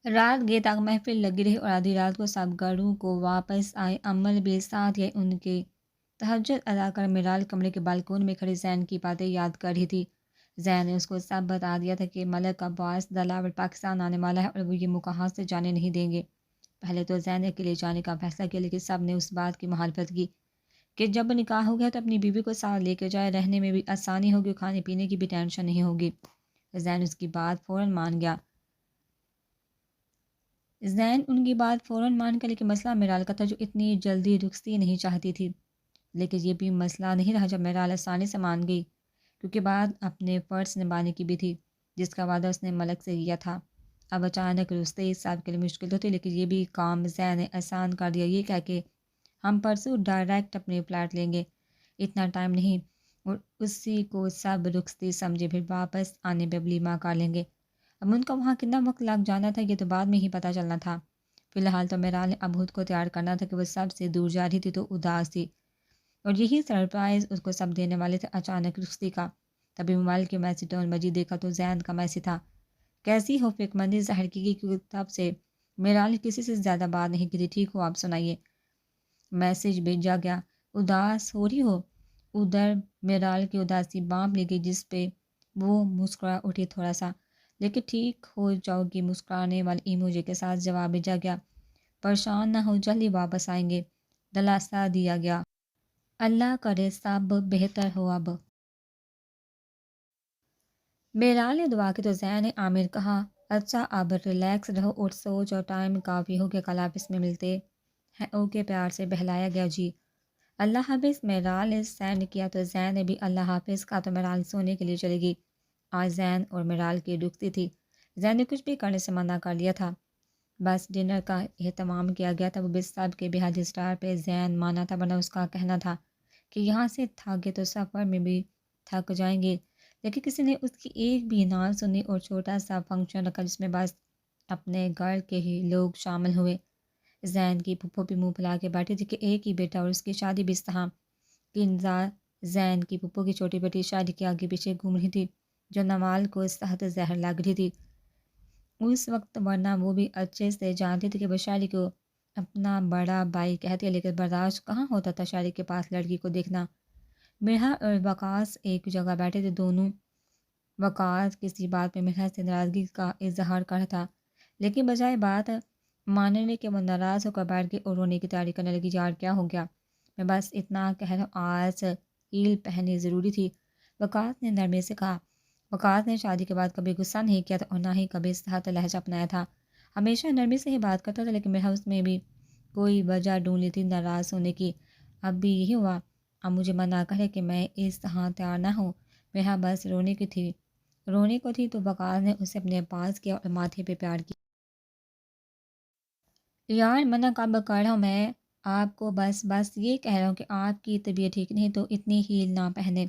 رات گئے تک محفل لگی رہی اور آدھی رات کو سب گھروں کو واپس آئے۔ عمل بھی ساتھ گئے ان کے۔ تہجد ادا کر میرال کمرے کے بالکون میں کھڑی زین کی باتیں یاد کر رہی تھی۔ زین نے اس کو سب بتا دیا تھا کہ ملک عباس دلاور پاکستان آنے والا ہے اور وہ یہ مقاصد سے جانے نہیں دیں گے۔ پہلے تو زین نے اکیلے جانے کا فیصلہ کیا، لیکن سب نے اس بات کی مخالفت کی کہ جب نکاح ہو گیا تو اپنی بیوی کو ساتھ لے کے جائے، رہنے میں بھی آسانی ہوگی، کھانے پینے کی بھی ٹینشن نہیں ہوگی۔ زین اس کی بات فوراً مان گیا۔ زین ان کی بات فوراً مان گیا، لیکن مسئلہ میرال کا تھا جو اتنی جلدی رخصتی نہیں چاہتی تھی۔ لیکن یہ بھی مسئلہ نہیں رہا جب میرال آسانی سے مان گئی، کیونکہ بعد اپنے فرض نبھانے کی بھی تھی جس کا وعدہ اس نے ملک سے کیا تھا۔ اب اچانک رخصتی سب کے لیے مشکل تو تھی، لیکن یہ بھی کام زین نے آسان کر دیا، یہ کہہ کے ہم پرسوں ڈائریکٹ اپنے فلیٹ لیں گے، اتنا ٹائم نہیں، اور اسی کو سب رخصتی سمجھے، پھر واپس آنے پہ ولیمہ کر لیں گے۔ اب ان کا وہاں کتنا وقت لگ جانا تھا یہ تو بعد میں ہی پتہ چلنا تھا۔ فی الحال تو میرال نے اب خود کو تیار کرنا تھا کہ وہ سب سے دور جا رہی تھی تو اداس تھی، اور یہی سرپرائز اس کو سب دینے والے تھے، اچانک رخصتی کا۔ تبھی موبائل کے میسیج ٹون بجی، دیکھا تو زین کا میسیج تھا۔ کیسی ہو؟ فکر مندی ظاہر کی گئی کیونکہ تب سے میرال کسی سے زیادہ بات نہیں کی تھی۔ ٹھیک ہو آپ سنائیے؟ میسیج بھیجا گیا۔ اداس ہو رہی ہو؟ ادھر میرال کی اداسی بانپ لی گئی جس پہ وہ مسکرا اٹھی تھوڑا سا، لیکن ٹھیک ہو جاؤ گی مسکرانے والے ایموجی کے ساتھ جواب بھیجا گیا۔ پریشان نہ ہو، جلدی واپس آئیں گے، دلاسا دیا گیا۔ اللہ کرے سب بہتر ہو اب۔ میرال نے دعا کی تو زین نے عامر کہا اچھا اب ریلیکس رہو اور سوچ، اور ٹائم کافی ہو گیا، کل آفس میں ملتے ہیں، اوکے پیار سے بہلایا گیا جی۔ اللہ حافظ میرال نے سینڈ کیا تو زین نے بھی اللہ حافظ کہا تو میرال سونے کے لیے چلے گی۔ آج زین اور میرال کی رخصتی تھی۔ زین نے کچھ بھی کرنے سے منع کر لیا تھا، بس ڈنر کا اہتمام کیا گیا تھا۔ وہ بھی سب کے بحاد اسٹار پہ زین مانا تھا، ورنہ اس کا کہنا تھا کہ یہاں سے تھک گئے تو سفر میں بھی تھک جائیں گے، لیکن کسی نے اس کی ایک بھی نہ سنی اور چھوٹا سا فنکشن رکھا جس میں بس اپنے گھر کے ہی لوگ شامل ہوئے۔ زین کی پھپھو بھی منہ پھیلا کے بیٹھی تھی کہ ایک ہی بیٹا اور اس کی شادی بھی اس طرح کی انتظار۔ زین کی پھپھو کی چھوٹی بیٹی شادی کے آگے پیچھے گھوم رہی تھی جو نوال کو سخت زہر لگ رہی تھی اس وقت، ورنہ وہ بھی اچھے سے جانتی تھی کہ وہ شاعری کو اپنا بڑا بھائی کہتی ہے، لیکن برداشت کہاں ہوتا تھا شاعری کے پاس لڑکی کو دیکھنا۔ مرحا اور وقاص ایک جگہ بیٹھے تھے، دونوں وقاص کسی بات پہ مرحا سے ناراضگی کا اظہار کر رہا تھا، لیکن بجائے بات ماننے کے وہ ناراض ہو کر بیٹھ گئی اور رونے کی تیاری کرنے لگی۔ یار کیا ہو گیا؟ میں بس اتنا کہہ رہا ہوں آج ہیل پہننی ضروری تھی، وقاص نے نرمی سے کہا۔ وقاص نے شادی کے بعد کبھی غصہ نہیں کیا تھا اور نہ ہی کبھی سخت لہجہ اپنایا تھا، ہمیشہ نرمی سے ہی بات کرتا تھا، لیکن مرحا اس میں بھی کوئی وجہ ڈھونڈ لی تھی ناراض ہونے کی۔ اب بھی یہی ہوا؟ اب مجھے منع کرے کہ میں اس طرح تیار نہ ہوں؟ مرحا بس رونے کی تھی، رونے کو تھی تو وقاص نے اسے اپنے پاس کیا اور ماتھے پہ پیار کیا۔ یار منع کب کر رہا ہوں میں آپ کو، بس یہ کہہ رہا ہوں کہ آپ کی طبیعت ٹھیک نہیں تو اتنی ہیل نہ پہنے۔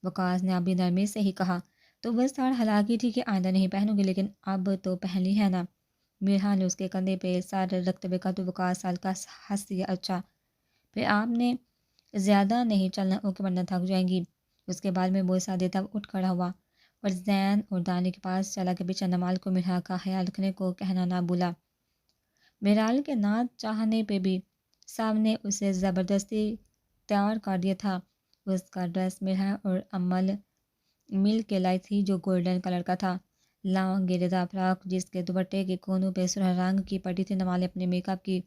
وقاص نے ابھی نرمی سے ہی کہا تو وہ سر ہلاکی تھی کہ آئندہ نہیں پہنوں گی، لیکن اب تو پہن لی ہے نا۔ مرحا نے اس کے کندھے پہ سر رکھتے ہوئے کہا تو وقاص ہلکا ہنس دیا۔ اچھا پھر آپ نے زیادہ نہیں چلنا، اوکے ورنہ تھک جائیں گی۔ اس کے بعد میں بوسہ دیتا اٹھ کھڑا ہوا اور زین اور دانی کے پاس چلا کے پیچھے نمال کو مرحا کا خیال رکھنے کو کہنا نہ بھولا۔ میرال کے نہ چاہنے پہ بھی سب نے اسے زبردستی تیار کر دیا تھا۔ اس کا ڈریس مرحا اور عمل مل کے لائی تھی جو گولڈن کلر کا تھا، لانگ گھیرے دار فراق جس کے دوپٹے کے کونوں پہ سرخ رنگ کی پٹی تھی۔ نمال نے اپنے میک اپ کی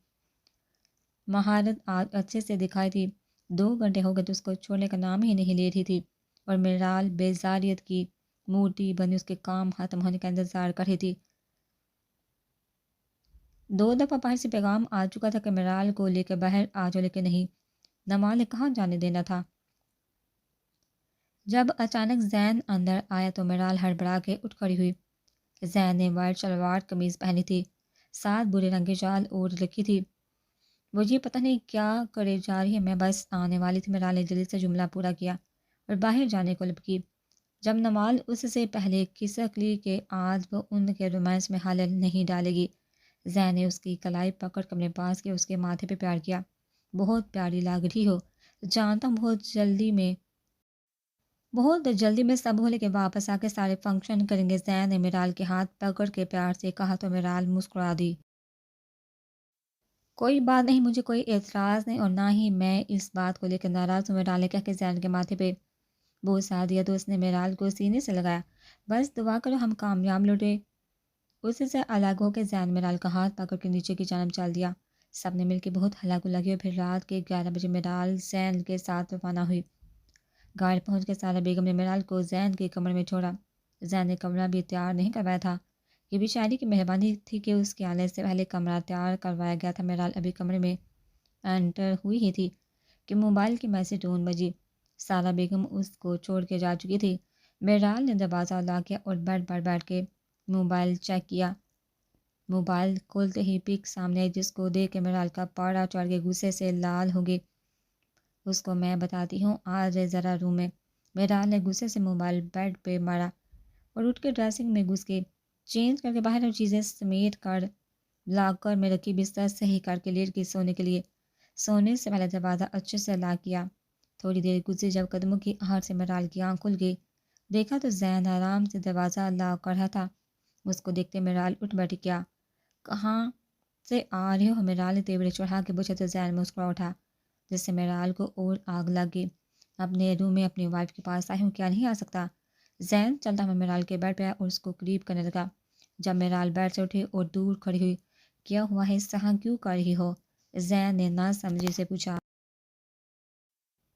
مہارت آج اچھے سے دکھائی تھی، 2 گھنٹے ہو گئے تو اس کو چھوڑنے کا نام ہی نہیں لے رہی تھی، اور میرال بیزاریت کی مورتی بنی اس کے کام ختم ہونے کا انتظار کر رہی تھی۔ 2 دفعہ باہر سے پیغام آ چکا تھا کہ میرال کو لے کے باہر آ جاؤ، لیکن نہیں، نمال نے کہاں جانے دینا تھا۔ جب اچانک زین اندر آیا تو میرال ہڑبڑا کے اٹھ کھڑی ہوئی۔ زین نے وائٹ شلوار قمیض پہنی تھی، ساتھ بھورے رنگ کی شال اوڑھ رکھی تھی۔ وہ یہ پتہ نہیں کیا کرے جا رہی ہے، میں بس آنے والی تھی، میرال نے جلدی سے جملہ پورا کیا اور باہر جانے کو لپکی۔ جب نمال اس سے پہلے کھسک لی کہ آج وہ ان کے رومانس میں حلل نہیں ڈالے گی، زین نے اس کی کلائی پکڑ کر اپنے پاس کیا، اس کے ماتھے پہ پیار کیا۔ بہت پیاری لگ رہی ہو، جانتا ہوں بہت جلدی میں بہت جلدی میں سب بولے کہ واپس آ کے سارے فنکشن کریں گے۔ زین نے میرال کے ہاتھ پکڑ کے پیار سے کہا تو میرال مسکرا دی۔ کوئی بات نہیں، مجھے کوئی اعتراض نہیں اور نہ ہی میں اس بات کو لے کر ناراض ہوں، میرال نے کہہ کے زین کے ماتھے پہ بوسہ دیا تو اس نے میرال کو سینے سے لگایا۔ بس دعا کرو ہم کامیاب لوٹے۔ اس سے الگ ہو کے زین میرال کا ہاتھ پکڑ کے نیچے کی جانب چل دیا۔ سب نے مل کے بہت ہلا گلا کیا اور پھر رات کے 11 بجے میرال زین کے ساتھ روانہ ہوئی۔ گاڑی پہنچ کے سارا بیگم نے میرال کو زین کے کمرے میں چھوڑا۔ زین نے کمرہ بھی تیار نہیں کروایا تھا، یہ بھی شاعری کی مہربانی تھی کہ اس کے آنے سے پہلے کمرہ تیار کروایا گیا تھا۔ میرال ابھی کمرے میں انٹر ہوئی ہی تھی کہ موبائل کی میسج ٹون بجی۔ سارا بیگم اس کو چھوڑ کے جا چکی تھی۔ میرال نے دروازہ لا کیا اور بیڈ پر بیٹھ کے موبائل چیک کیا۔ موبائل کھولتے ہی پک سامنے آئی جس کو دیکھ کے میرال کا پاڑا چڑھ کے غصے سے لال ہو گئی۔ اس کو میں بتاتی ہوں، آج ذرا روم میں۔ میرال نے غصے سے موبائل بیڈ پہ مارا اور اٹھ کے ڈریسنگ میں گھس کے چینج کر کے باہر اور چیزیں سمیٹ کر لاکر میں رکھی بستر صحیح کر کے لیٹ گئی سونے کے لیے۔ سونے سے پہلے دروازہ اچھے سے لاک کیا۔ تھوڑی دیر گزری، جب قدموں کی آہٹ سے میرال کی آنکھ کھل گئی، دیکھا تو زین آرام سے دروازہ لاک کر رہا تھا۔ اس کو دیکھتے میرال اٹھ بیٹھی۔ کیا کہاں سے آ رہے ہو؟ میرال نے تیوری چڑھا کے پوچھا تو زین مسکرا اٹھا، جس سے میرال کو اور آگ لگ گئی۔ اپنے روم میں اپنی وائف کے پاس آئی ہوں، کیا نہیں آ سکتا؟ زین چلتا ہوا میرال کے بیڈ پہ آیا اور اس کو قریب کرنے لگا۔ جب میرال بیڈ سے اٹھی اور دور کھڑی ہوئی، کیا ہوا ہے، اس طرح کیوں کر رہی ہو؟ زین نے نہ سمجھی سے پوچھا۔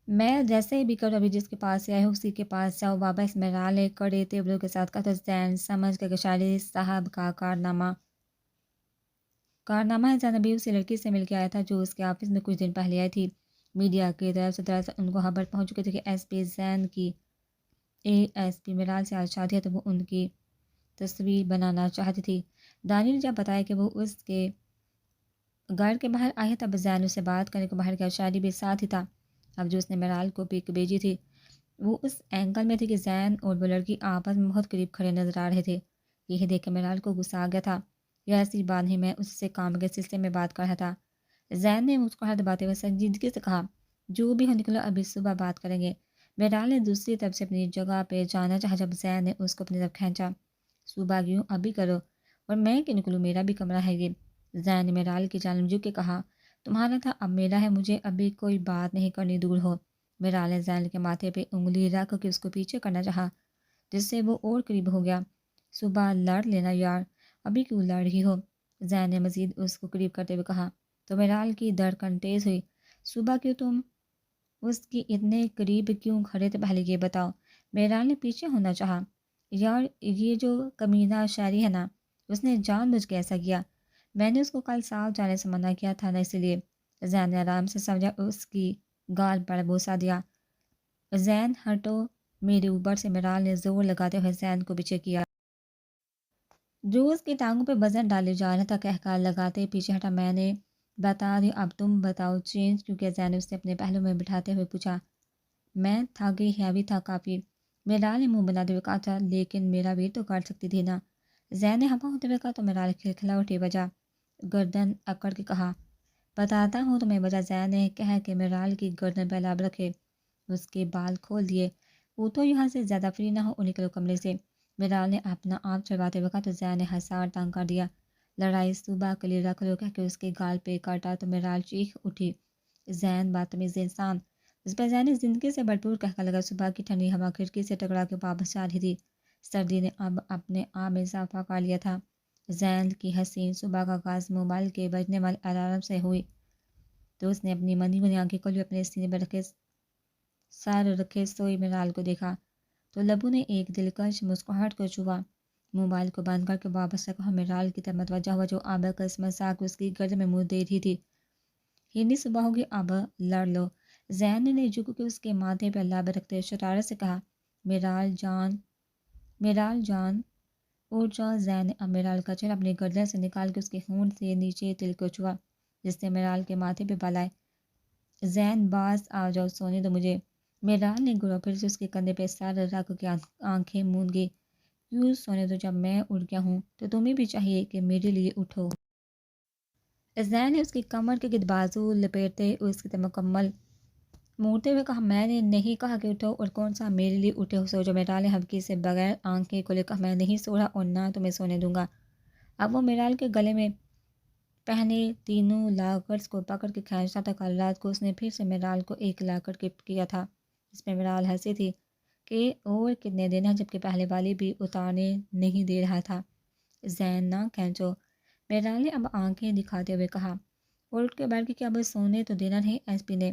میں جیسے بھی کروں، ابھی جس کے پاس سے آئے ہو اسی کے پاس جاؤ واپس، میرال نے کڑے تیوروں کے ساتھ کہا تو زین سمجھ گیا کہ شاعری صاحب کا کارنامہ ہے۔ زین ابھی اسی لڑکی سے مل کے آیا تھا جو اس کے آفس میں کچھ دن پہلے آئی تھی۔ میڈیا کی طرف سے دراصل ان کو خبر پہنچ چکی تھی کہ ایس پی زین کی ASP میرال سے آج شادی ہے تو وہ ان کی تصویر بنانا چاہتی تھی۔ دانیل نے جب بتایا کہ وہ اس کے گھر کے باہر آئے تب زین اس سے بات کرنے کو باہر گیا، شاعری بھی ساتھ ہی تھا۔ اب جو اس نے میرال کو پک بھیجی تھی وہ اس اینگل میں تھی کہ زین اور وہ لڑکی آپس میں بہت قریب کھڑے نظر آ رہے تھے۔ یہی دیکھ کے میرال کو غصہ آ گیا تھا۔ یہ ایسی بات نہیں، میں اس سے کام کے سلسلے میں بات کر رہا تھا۔ زین نے مسکراہٹ دباتے ہوئے سنجیدگی سے کہا، جو بھی ہو نکلو، ابھی صبح بات کریں گے۔ میرال نے دوسری طرف سے اپنی جگہ پہ جانا چاہا جب زین نے اس کو اپنی طرف کھینچا۔ صبح کیوں، ابھی کرو۔ اور میں کہ نکلوں، میرا بھی کمرہ ہے یہ۔ زین نے میرال کی جانب جھک کے کہا، تمہارا تھا اب میرا ہے، مجھے ابھی کوئی بات نہیں کرنی، دور ہو۔ میرال نے زین کے ماتھے پہ انگلی رکھ کے اس کو پیچھے کرنا چاہا جس سے وہ اور قریب ہو گیا۔ صبح لڑ لینا یار، ابھی کیوں لڑ رہی ہو؟ زین نے مزید اس کو قریب کرتے ہوئے کہا تو میرال کی دھڑکن تیز ہوئی۔ صبح کیوں، تم اس کی اتنے قریب کیوں کھڑے تھے، پہلے یہ بتاؤ۔ میرال نے پیچھے ہونا چاہا۔ یار یہ جو کمینہ شاعری ہے نا، اس نے جان بوجھ کے ایسا کیا، میں نے اس کو کل صاف جانے سے منع کیا تھا نا، اسی لیے۔ زین نے آرام سے سمجھا، اس کی گال پر بوسہ دیا۔ زین ہٹو میرے اوپر سے، میرال نے زور لگاتے ہوئے زین کو پیچھے کیا جو اس کی ٹانگوں پہ وزن ڈالے جا رہا تھا۔ کہکا لگاتے پیچھے ہٹا، میں نے بتا دی، اب تم بتاؤ چینج کیونکہ زین اس نے اپنے پہلو میں بٹھاتے ہوئے پوچھا۔ میں تھک گئی، ہیوی تھا کافی، میرال نے منہ بناتے ہوئے کہا تھا، لیکن میرا ویٹ تو کر سکتی تھی نا۔ زین نے ہپا ہوتے ہوئے کہا تو میرال کھلکھلا اٹھی، وجہ گردن اکڑ کے کہا، بتاتا ہوں تمہیں وجہ۔ زین نے کہہ کے میرال کی گردن پہ لاب رکھے، اس کے بال کھول دیے، اٹھو یہاں سے، زیادہ فری نہ ہو اور نکلو کمرے سے۔ میرال نے اپنا آپ چڑھواتے ہوئے کہا تو زین نے ہسار تنگ کر دیا، لڑائی صبح کے لیے رکھ لو، کہہ کے اس کے گال پہ کاٹا تو میرال چیخ اٹھی، زین بدتمیز انسان۔ اس پہ زین نے زندگی سے بھرپور کہکا لگا۔ صبح کی ٹھنڈی ہوا کھڑکی سے ٹکرا کے واپس جا رہی تھی، سردی نے اب اپنے آپ میں اضافہ کر لیا تھا۔ زین کی حسین صبح کا آغاز موبائل کے بجنے والے الارم سے ہوئی تو اس نے اپنی منی منی آنکھیں کھولی، اپنے سینے پہ رکھے سر رکھے سوئی میرال کو دیکھا تو لبوں نے ایک دلکش مسکراہٹ کو چھوا۔ موبائل کو بند کر کے واپس سے کہا، میرال کی طرف متوجہ ہوا جو اب قسمت سا کے اس کی گرد میں منہ دے رہی تھی، ہندی صبح ہوگی، اب لڑ لو۔ زین نے جھک کے اس کے ماتھے پہ لب رکھتے شرارت سے کہا، میرال جان، میرال جان اٹھ جاؤ۔ زین نے اب میرال کا چہرہ اپنی گردن سے نکال کے اس کے ہونٹ سے نیچے تل کو چھوا جس سے میرال کے ماتھے پہ بل آئے۔ زین باز آ جاؤ، سونے دو مجھے۔ میرال نے گرو پھر سے اس کے کندھے پہ سر رکھ کے آنکھیں موند گئی، کیوں سونے دو، جب میں اٹھ گیا ہوں تو تمہیں بھی چاہیے کہ میرے لیے اٹھو۔ زین نے اس کی کمر کے گرد بازو لپیٹتے اس کی مکمل موڑتے ہوئے کہا میں نے نہیں کہا کہ اٹھو، اور کون سا میرے لیے اٹھے ہو سو جو؟ میرال نے ہبکی سے بغیر آنکھیں کھولے کہا میں نہیں سو رہا اور نہ تمہیں سونے دوں گا۔ اب وہ میرال کے گلے میں پہنے تینوں لاکرز کو پکڑ کے کھینچتا تھا۔ کل رات کو اس نے پھر سے میرال کو ایک لاکر گفٹ کیا تھا جس میں میرال ہنسی تھی کہ اور کتنے دن ہیں، جبکہ پہلے والی بھی اتارنے نہیں دے رہا تھا۔ زین نہ کھینچو، میرال نے اب آنکھیں دکھاتے ہوئے کہا، اور اٹھ کے بیٹھ کے کہ اب سونے تو دینا نہیں۔ ایس پی نے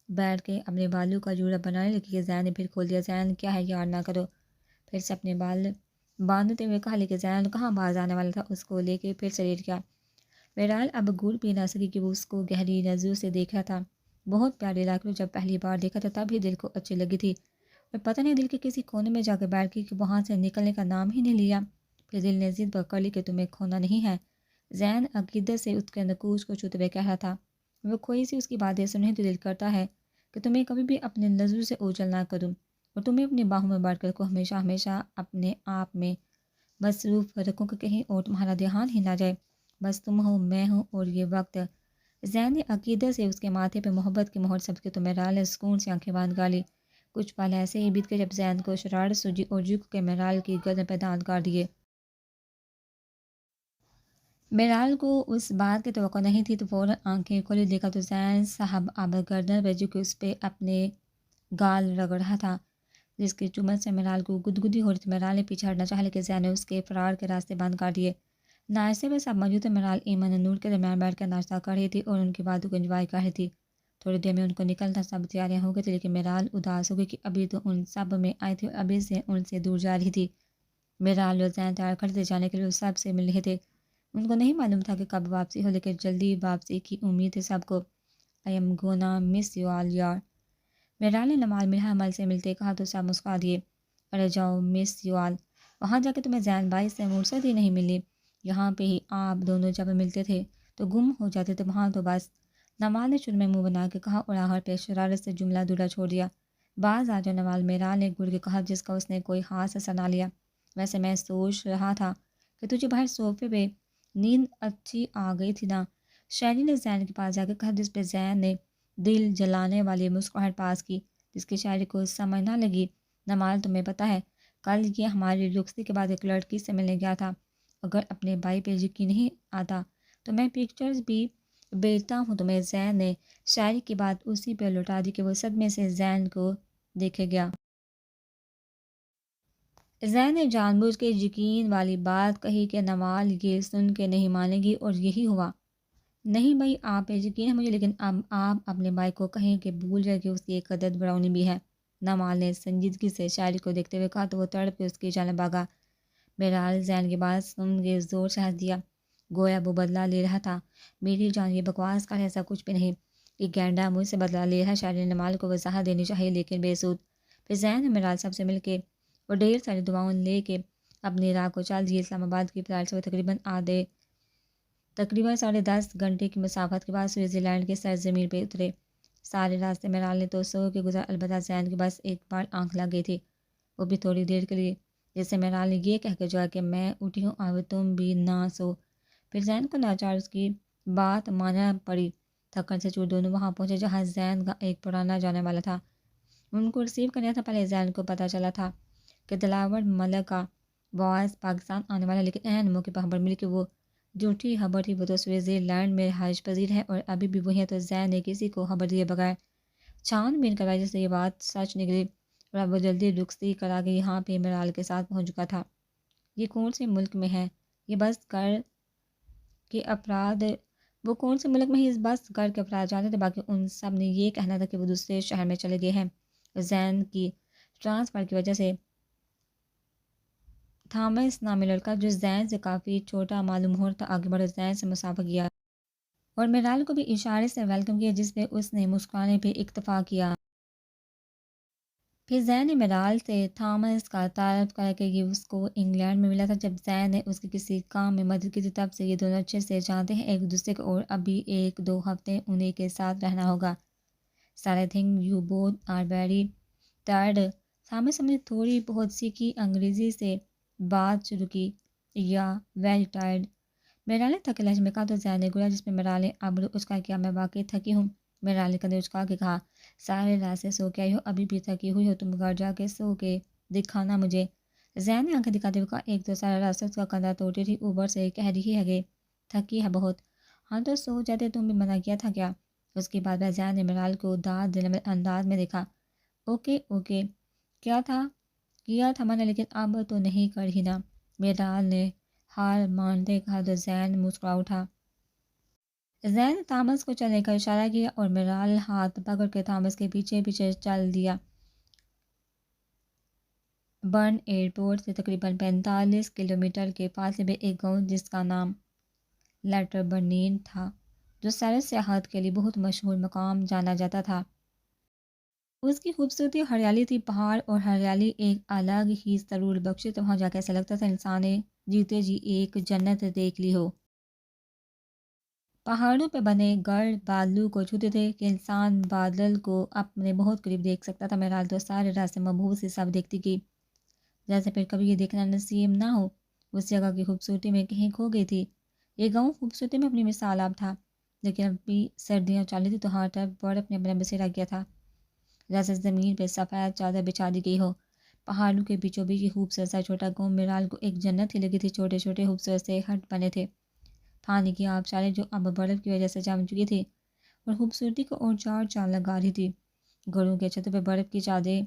بیٹھ کے اپنے بالوں کا جوڑا بنانے لگی کہ زین نے پھر کھول دیا۔ زین کیا ہے یار نہ کرو، پھر سے اپنے بال باندھتے ہوئے کہا، لیکن زین کہاں باز آنے والا تھا، اس کو لے کے پھر سے لیٹ گیا۔ میرال اب گول پی نہ سکی کہ وہ اس کو گہری نظروں سے دیکھ رہا تھا۔ بہت پیاری لاکر جب پہلی بار دیکھا تھا تب ہی دل کو اچھی لگی تھی، اور پتہ نہیں دل کے کسی کونے میں جا کے بیٹھ گئی کہ وہاں سے نکلنے کا نام ہی نہیں لیا۔ پھر دل نے ضد پکڑ لی کہ تمہیں کھونا نہیں ہے۔ زین عقیدت سے اس کے نقوش کو چھوتے ہوئے کہہ رہا تھا، وہ کوئی سی اس کی باتیں سنے تو دل کرتا ہے کہ تمہیں کبھی بھی اپنے نظروں سے اوجھل نہ کروں، اور تمہیں اپنی باہوں میں بیٹھ کر کو ہمیشہ ہمیشہ اپنے آپ میں مصروف رکھوں کہ کہیں اور تمہارا دھیان ہی نہ جائے، بس تم ہو، میں ہوں اور یہ وقت۔ زین نے عقیدت سے اس کے ماتھے پہ محبت کی مہر ثبت کی تو میرال نے سکون سے آنکھیں باندھ گالی۔ کچھ پل ایسے ہی بیت کے جب زین کو شرارت سوجی اور جھک کے میرال کی گردن پہ دانت کاٹ دیے۔ میرال کو اس بات کی توقع نہیں تھی تو فوراً آنکھیں کھولی، دیکھا تو زین صاحب اب گردن پہ جھک کے اس پہ اپنے گال رگڑ رہا تھا جس کی چمن سے میرال کو گدگدی ہو رہی تھی۔ میرال نے پیچھے ہٹنا چاہا لیکن زین نے اس کے فرار کے راستے بند کر دیے۔ ناشتے میں سب موجود تھے۔ میرال ایمن اور نور کے درمیان بیٹھ کر ناشتہ کر رہی تھی اور ان کی باتوں کو انجوائے کر رہی تھی۔ تھوڑی دیر میں ان کو نکلنا، سب تیاریاں ہو گئی تھی، لیکن میرال اداس ہو گئی کہ ابھی تو ان سب میں آئی تھی اور ابھی سے ان سے دور جا رہی تھی۔ میرال اور زین تیار کھڑے تھے جانے کے لیے، وہ سب سے مل رہے تھے۔ ان کو نہیں معلوم تھا کہ کب واپسی ہو، لیکن جلدی واپسی کی امید تھی سب کو۔ I am gonna miss you all یار، میرال نے نمال مرحا عمل سے ملتے کہا تو سب مسکرا دیے۔ ارے جاؤ مس یو آل، وہاں جا کے تمہیں زین بھائی سے فرصت ہی نہیں ملی، یہاں پہ ہی آپ دونوں جب ملتے تھے تو گم ہو جاتے تھے، وہاں تو بس۔ نمال نے چن میں منہ بنا کے کہا اور آخر پہ شرارت سے جملہ دورا چھوڑ دیا۔ باز آ جاؤ نمال، میرال نے گڑ کے کہا جس کا اس نے کوئی خاص اثر نہ لیا۔ ویسے میں سوچ رہا تھا کہ تجھے باہر صوفے پہ نیند اچھی آ گئی تھی نا، شیری نے زین کے پاس جا کے کہا جس پہ زین نے دل جلانے والی مسکراہٹ پاس کی جس کی شاعری کو سمجھ نہ لگی۔ نمال تمہیں پتہ ہے کل یہ ہماری رخصتی کے بعد ایک لڑکی سے ملنے گیا تھا، اگر اپنے بھائی پہ یقین نہیں آتا تو میں پکچرز بھی بھیجتا ہوں تمہیں۔ زین نے شاعری کی بات اسی پہ لوٹا دی کہ وہ صدمے سے زین کو دیکھے گیا۔ زین نے جان بوجھ کے یقین والی بات کہی کہ نمال یہ سن کے نہیں مانے گی، اور یہی ہوا۔ نہیں بھائی آپ پہ یقین ہے مجھے، لیکن اب آپ اپنے بھائی کو کہیں کہ بھول جائے کہ اس کی ایک عدد براؤنی بھی ہے۔ نمال نے سنجیدگی سے شاعری کو دیکھتے ہوئے کہا تو وہ تڑپ کے اس کی جانب بھاگا۔ میرال زین کی بات سن کے زور سے ہنس دیا، گویا وہ بدلہ لے رہا تھا۔ میری جان یہ بکواس کر ایسا کچھ بھی نہیں، یہ گینڈا مجھ سے بدلہ لے رہا ہے۔ شاعری نے نمال کو وضاحت دینی چاہیے لیکن بے سود۔ پھر زین نے میرال سب سے مل کے اور ڈھیر ساری دعاؤں لے کے اپنی راہ کو چل دیے۔ اسلام آباد کی فلائٹ سے وہ تقریباً 10.5 گھنٹے کی مسافت کے بعد سوئٹزر لینڈ کے سرزمین پہ اترے۔ سارے راستے میرال نے تو سو کے گزار، البتہ زین کی بس ایک بار آنکھ لگ گئی تھی، وہ بھی تھوڑی دیر کے لیے، جیسے میرال نے یہ کہہ کے جو کہ میں اٹھی ہوں اب تم بھی نہ سو۔ پھر زین کو ناچار اس کی بات ماننا پڑی۔ تھکن سے چور دونوں وہاں پہنچے جہاں زین کا ایک پرانا جانے والا تھا ان کو ریسیو کرنا تھا۔ پہلے زین کو پتہ چلا تھا کہ دلاور ملک کا باعث پاکستان آنے والا، لیکن عین موقع پر خبر ملی کہ وہ جھوٹی خبر تھی، وہ تو سوئٹزر لینڈ میں رہائش پذیر ہے اور ابھی بھی وہی ہے۔ تو زین نے کسی کو خبر دیے بغیر چھان بین کروائی جس سے یہ بات سچ نکلی، اور اب وہ جلدی رخصتی کرا کے یہاں پہ میرال کے ساتھ پہنچ چکا تھا۔ یہ کون سے ملک میں ہے یہ بس کر کے افراد، وہ کون سے ملک میں ہی بس کر کے افراد جاتے تھے، باقی ان سب نے یہ کہنا تھا کہ وہ دوسرے شہر میں چلے گئے ہیں۔ زین کی ٹرانسفر کی وجہ سے تھامس نامی لڑکا جو زین سے کافی چھوٹا معلوم ہو رہا تھا آگے بڑھے زین سے مسافہ کیا اور میرال کو بھی اشارے سے ویلکم کیا جس پہ اس نے مسکرانے پہ اکتفا کیا۔ پھر زین نے میرال سے تھامس کا تعارف کرا کہ یہ اس کو انگلینڈ میں ملا تھا جب زین نے اس کی کسی کام میں مدد کی تھی، تب سے یہ دونوں اچھے سے جانتے ہیں ایک دوسرے کو اور ابھی 1-2 ہفتے انہیں کے ساتھ رہنا ہوگا۔ Sir I think you both are very tired, Thomas نے تھوڑی بہت سیکھی انگریزی سے بات شروع کی، یا ویری ٹائرڈ، میرال نے تھکے لہجے میں کہا تو زین نے گویا جس میں میرال نے ابرو اچکا کیا، میں واقعی تھکی ہوں، میرال نے کندھے اچکا کے کہا، سارے رات سے سو کے آئی ہو، ابھی بھی تھکی ہوئی ہو، تم گھر جا کے سو کے دکھانا مجھے۔ زین نے آنکھیں دکھاتے ہوئے کہا، ایک تو سارا راستہ اس کا کندھا توڑتی تھی، اوپر سے کہہ رہی ہے کہ تھکی ہے بہت۔ ہاں تو سو جاتے، تم بھی منع کیا تھا کیا؟ اس کے بعد زین نے میرال کو داد دل انداز میں دیکھا۔ اوکے اوکے، کیا تھا منع، لیکن اب تو نہیں کر ہی نا۔ میرال نے ہار مانتے کہا تو زین مسکرا اٹھا۔ زین نے تھامس کو چلنے کا اشارہ کیا اور میرال ہاتھ پکڑ کے تھامس کے پیچھے پیچھے چل دیا۔ برن ایئرپورٹ سے تقریباً 45 کلومیٹر کے فاصلے پہ ایک گاؤں جس کا نام لیٹر برنین تھا، جو سیر سیاحت کے لیے بہت مشہور مقام جانا جاتا تھا۔ اس کی خوبصورتی ہریالی تھی، پہاڑ اور ہریالی ایک الگ ہی سرور بخشی تھا۔ وہاں جا کے ایسا لگتا تھا انسان نے جیتے جی ایک جنت دیکھ لی ہو۔ پہاڑوں پہ بنے گڑھ بادلوں کو چھوتے تھے کہ انسان بادل کو اپنے بہت قریب دیکھ سکتا تھا۔ میرال تو سارے راستے مبہوت سے سب دیکھتی گئی، جیسے پھر کبھی یہ دیکھنا نصیب نہ ہو۔ اس جگہ کی خوبصورتی میں کہیں کھو گئی تھی۔ یہ گاؤں خوبصورتی میں اپنی مثال اب تھا، لیکن اب بھی سردیاں چل رہی تھی تو ہر طرف برف نے اپنا بسیرا کیا تھا، جیسے زمین پہ سفید چادر بچھا دی گئی ہو۔ پہاڑوں کے بیچوں بیچ یہ خوبصورت سا چھوٹا گاؤں میرال کو ایک جنت ہی لگی تھی۔ چھوٹے چھوٹے خوبصورت سے ہٹ بنے تھے، پانی کی آبشاریں جو اب برف کی وجہ سے جم چکی تھی اور خوبصورتی کو اور چار چاند لگا رہی تھی۔ گھروں کے چھتوں پہ برف کی چادریں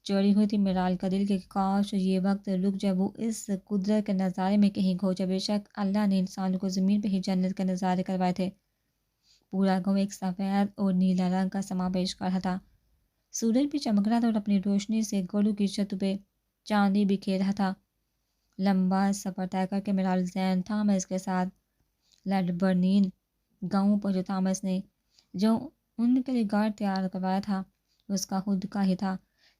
چڑھی ہوئی تھی۔ میرال کا دل کہ کاش یہ وقت رک جائے، وہ اس قدرت کے نظارے میں کہیں کھو جائے۔ بے شک اللہ نے انسانوں کو زمین پہ ہی جنت کے نظارے کروائے تھے۔ پورا گاؤں ایک سفید اور نیلا رنگ کا سما پیش کر رہا تھا۔ سورج بھی چمک رہا تھا اور اپنی روشنی سے گھروں کی چھتوں پہ چاندی بکھیر رہا تھا۔ لمبا سفر طے کر کے میرال زین تھامس کے ساتھ لیڈ برنین گاؤں پہنچے۔ تھامس نے جو ان کے لیے گھر تیار کروایا تھا اس کا خود کا ہی تھا،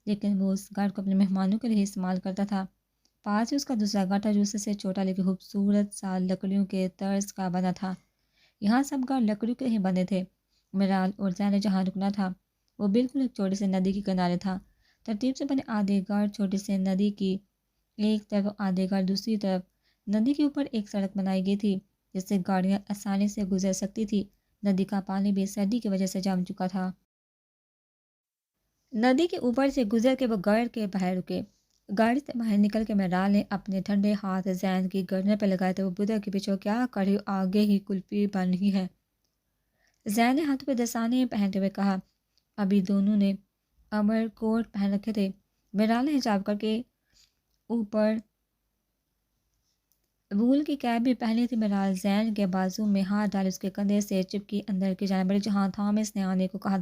لیکن وہ اس گھر کو اپنے مہمانوں کے لیے استعمال کرتا تھا۔ پاس ہی اس کا دوسرا گھر تھا جو اس سے چھوٹا لیکن خوبصورت سا لکڑیوں کے طرز کا بنا تھا۔ یہاں سب گھر لکڑیوں کے ہی بنے تھے۔ میرال اور زین نے جہاں رکنا تھا وہ بالکل ایک چھوٹی سی ندی کے کنارے تھا۔ ترتیب سے بنے آدھے گھر چھوٹی سی ندی کی ایک طرف، آدھے گھر دوسری طرف۔ ندی کے اوپر ایک سڑک بنائی گئی تھی جس سے گاڑیاں آسانی سے گزر سکتی تھی۔ ندی کا پانی بھی سردی کی وجہ سے جم چکا تھا۔ ندی کے اوپر سے گزر کے وہ گھر کے باہر رکے۔ گاڑی سے باہر نکل کے میرال نے اپنے ٹھنڈے ہاتھ زین کی گردن پہ لگائے تو وہ بدر کے پیچھے کیا کر رہی ہو، آگے ہی کلفی بن رہی ہے۔ زین نے ہاتھوں پہ دستانے پہنتے ہوئے کہا۔ ابھی دونوں نے امر کوٹ پہن رکھے تھے۔ میرال نے حجاب کر کے اوپر وول کی کیپ بھی پہنی تھی۔ میرال زین کے بازو میں ہاتھ ڈال اس کے کندھے سے چپکی اندر کی جانب بڑھی جہاں تھامس نے آنے کو کہا۔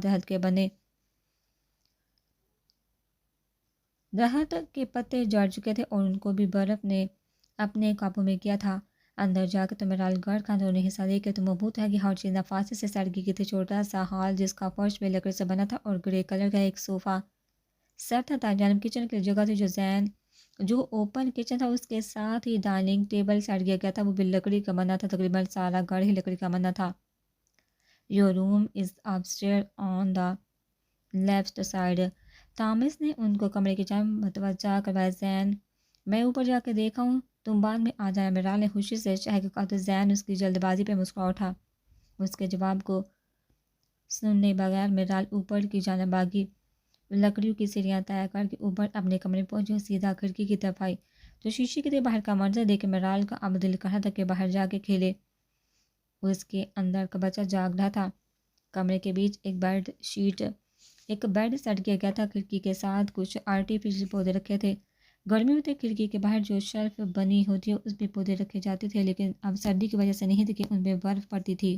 درخت کے پتے جھڑ چکے تھے اور ان کو بھی برف نے اپنے قابو میں کیا تھا۔ اندر جا کے تو میرال گھر کا اندرونی حصہ دیکھ کے تو مبہوت ہے کہ ہر چیز نفاست سے سڑ گئی تھی۔ چھوٹا سا ہال جس کا فرش بھی لکڑی سے بنا تھا اور گرے کلر کا ایک صوفہ سیٹ تھا۔ جانب کچن کی جگہ تھی جو اوپن کچن تھا، اس کے ساتھ ہی ڈائننگ ٹیبل سیٹ کیا گیا تھا، وہ بھی لکڑی کا بنا تھا۔ تقریباً سارا گھر ہی لکڑی کا بنا تھا۔ Your room is upstair on the left side. Thomas نے ان کو کمرے کی جانب متوجہ کروایا۔ زین، میں اوپر جا کے دیکھا ہوں، تم بعد میں آ جانا۔ میرال نے خوشی سے چہہ کے کہا تو زین اس کی جلد بازی پہ مسکرا اٹھا۔ اس کے جواب کو سننے بغیر میرال اوپر کی جانب بھاگی، لکڑیوں کی سیڑھیاں طے کر کے اوپر اپنے کمرے پہنچی اور سیدھا کھڑکی کی طرف آئی تو شیشے کے باہر کا منظر دیکھ کے میرال کا اب دل کر رہا تھا کہ باہر جا کے کھیلے۔ اس کے اندر کا بچہ جاگ رہا تھا۔ کمرے کے بیچ ایک بیڈ سیٹ کیا گیا تھا۔ کھڑکی کے ساتھ کچھ آرٹیفیشل پودے رکھے تھے۔ گرمیوں میں کھڑکی کے باہر جو شیلف بنی ہوتی ہے اس پہ پودے رکھے جاتے تھے، لیکن اب سردی کی وجہ سے نہیں تھی کہ ان پہ برف پڑتی تھی۔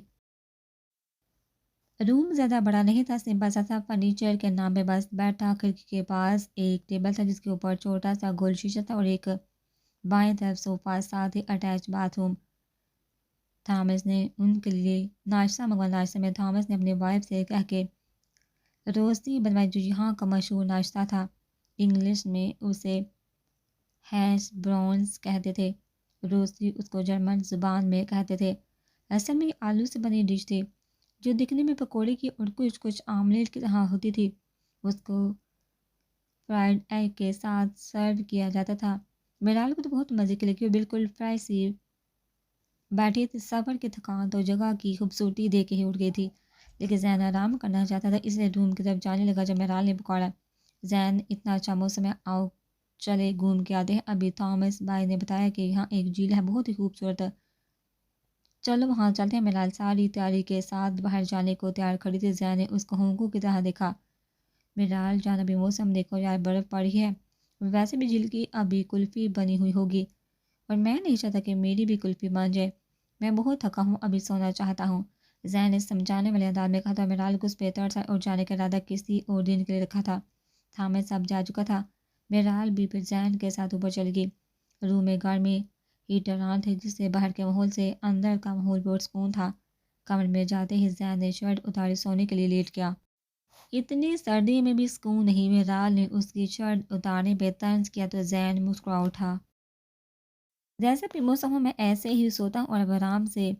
روم زیادہ بڑا نہیں تھا، سمپل سا تھا۔ فرنیچر کے نام پہ بس بیڈ تھا۔ کھڑکی کے پاس ایک ٹیبل تھا جس کے اوپر چھوٹا سا گول شیشہ تھا اور ایک بائیں طرف صوفہ، ساتھ ہی اٹیچ باتھ روم۔ تھامس نے ان کے لیے ناشتہ منگوایا۔ ناشتے میں تھامس نے اپنی وائف سے کہہ کے روسٹی بنوائی جو یہاں کا مشہور ناشتہ تھا۔ انگلش میں اسے ہیش براؤنز کہتے تھے، روسٹی اس کو جرمن زبان میں کہتے تھے۔ اصل میں یہ آلو سے بنی ڈش تھی جو دکھنے میں پکوڑے کی اور کچھ آملیٹ کی طرح ہوتی تھی۔ اس کو فرائیڈ ایگ کے ساتھ سرو کیا جاتا تھا۔ میرال کو تو بہت مزے کی لگی اور بالکل فریش سی بیٹھی تھی۔ سفر کی تھکان تو جگہ کی خوبصورتی دیکھ کے ہی اٹھ گئی تھی۔ لیکن زین آرام کرنا چاہتا تھا، اس لیے روم کی طرف جانے لگا جب مہرال نے پکارا، زین اتنا اچھا موسم ہے، آؤ چلے گھوم کے آتے ہیں۔ ابھی تھامس بھائی نے بتایا کہ یہاں ایک جھیل ہے بہت ہی خوبصورت، چلو وہاں چلتے ہیں۔ ملال ساری تیاری کے ساتھ باہر جانے کو تیار کھڑی تھی۔ زین نے اس کو ہونکوں کی طرح دیکھا۔ ملال جان ابھی موسم دیکھو یار، برف پڑی ہے، ویسے بھی جھیل کی ابھی کلفی بنی ہوئی ہوگی، اور میں نہیں چاہتا کہ میری بھی کلفی بن جائے، میں بہت تھکا ہوں، ابھی سونا چاہتا ہوں۔ زین نے سمجھانے والے انداز میں کہا تھا۔ ملال کو اس پہ ترس اور جانے کا ارادہ کسی اور دن کے لیے رکھا تھا۔ تھامس اب جا چکا تھا، ملال بھی پھر زین کے ساتھ اوپر چل گئی۔ روم میں گرمی ہیٹر آن تھے، جس سے باہر کے ماحول سے اندر کا ماحول بہت سکون تھا۔ کمرے میں جاتے ہی زین نے شرٹ اتاری سونے کے لیے لیٹ گیا۔ اتنی سردی میں بھی سکون نہیں، مہرال نے اس کی شرٹ اتارنے پہ طنز کیا تو زین مسکرا اٹھا۔ جیسے بھی موسم ہو میں ایسے ہی سوتا ہوں، اور اب آرام سے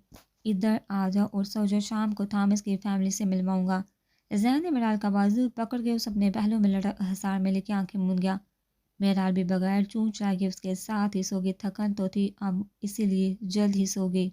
ادھر آ جاؤ اور سو جو، شام کو تھامس کی فیملی سے ملواؤں گا۔ زین نے مہرال کا بازو پکڑ کے اس اپنے پہلو میں لٹک حصار میں لے کے آنکھیں موند گیا۔ مہرال بھی بغیر چون چرائے کے اس کے ساتھ ہی سو گئی، تھکن تو تھی اب اسی لیے جلد ہی سو گئی۔